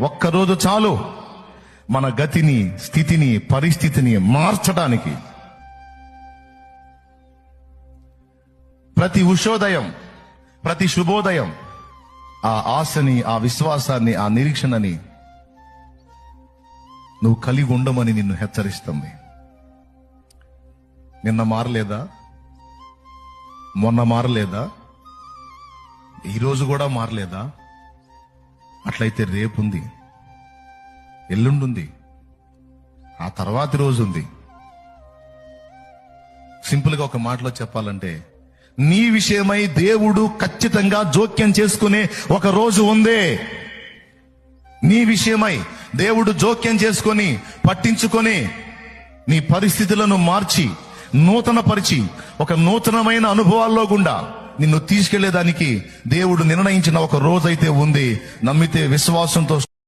ఒక్కరోజు చాలు మన గతిని, స్థితిని, పరిస్థితిని మార్చడానికి. ప్రతి ఉషోదయం, ప్రతి శుభోదయం ఆ ఆశని, ఆ విశ్వాసాన్ని, ఆ నిరీక్షణని నువ్వు కలిగి ఉండమని నిన్ను హెచ్చరిస్తుంది. నిన్న మారలేదా? మొన్న మారలేదా? ఈరోజు కూడా మారలేదా? అట్లయితే రేపుంది, ఎల్లుండుంది, ఆ తర్వాతి రోజు ఉంది. సింపుల్ గా ఒక మాటలో చెప్పాలంటే, నీ విషయమై దేవుడు ఖచ్చితంగా జోక్యం చేసుకునే ఒక రోజు ఉంది. నీ విషయమై దేవుడు జోక్యం చేసుకొని, పట్టించుకొని, నీ పరిస్థితులను మార్చి, నూతనపరిచి, ఒక నూతనమైన అనుభవాల్లో గుండా నిన్ను తీసుకెళ్లేదానికి దేవుడు నిర్ణయించిన ఒక రోజైతే ఉంది. నమ్మితే విశ్వాసంతో